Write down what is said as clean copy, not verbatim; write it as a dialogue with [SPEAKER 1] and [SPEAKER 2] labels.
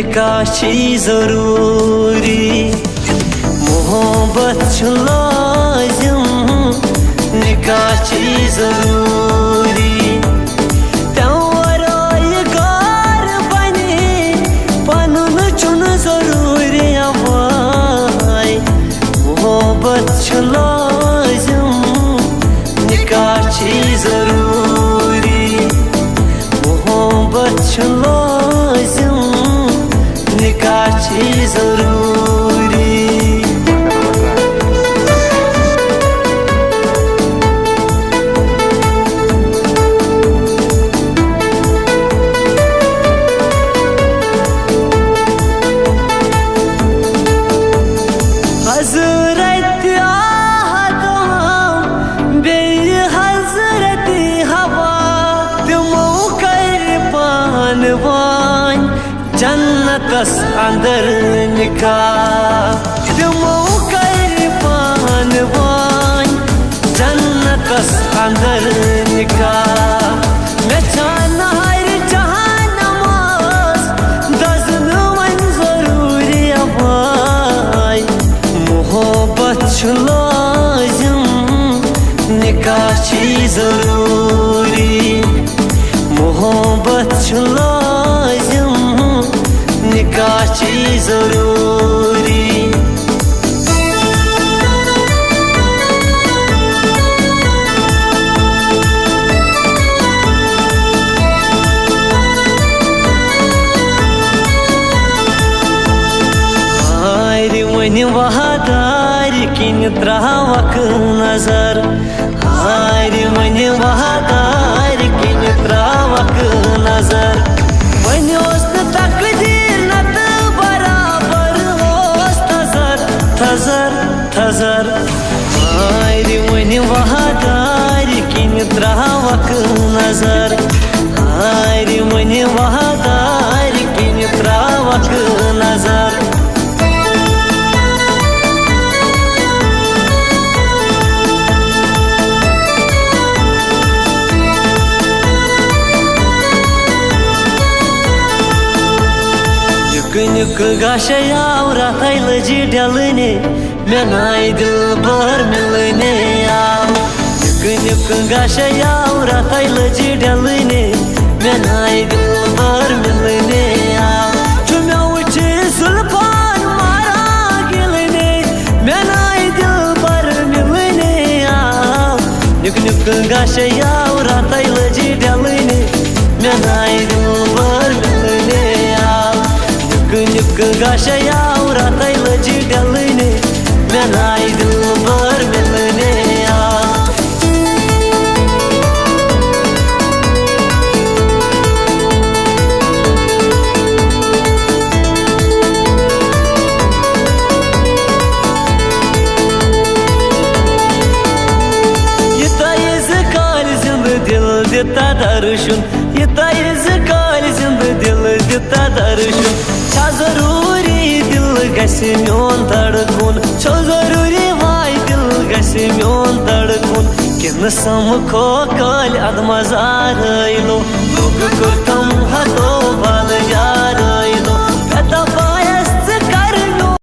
[SPEAKER 1] निकाह छी जरूरी मोहब्बत छ लाजिम निकाह छी जरूरी तवराय गार बने पनुन चुन जरूरी अवाय मोहब्बत छ लाजिम निकाह छी जरूरी मोहब्बत छ लाजिम निकाह छी जरूरी हजरत आदम बेय हजरत हवा तुमो कर पानवान जन्नतस अंदर निकाह तुमो कर पानवान जन्नतस अंदर निकाह मैं चाहना हर जहां नमाज दजन मन जरूरी अवाय मोहब्बत छ लाजिम निकाह छी जरूरी मोहब्बत छ लाजिम निकाह छी जरूरी वन वहादार किन त्रावक नजर हार वन वहादार किन त्रावक नजर वन तकदीर नत बराबर होस थजर थजर थजर हार वन वहादार किन त्रावक नजर हार वन वहादार किन त्रावक नजर Günük gaşaya uğratay lacı dalını menay dilbar milini ya Günük gaşaya uğratay lacı dalını menay dilbar milini ya Tümya uçı sulpan mara gelini menay dilbar milini ya Günük gaşaya uğratay lacı dalını menay dilbar milini ya Günük gaşaya uğratay lacı dalını menay dilbar milini ya Yitayız kal zindi dil dita darışın Yitayız kal zindi dil dita darışın Ço zaruri dil gasi mion tadkun Ço zaruri vay dil gasi mion tadkun Kin samkho kal admazar ilo Lug kurtam hato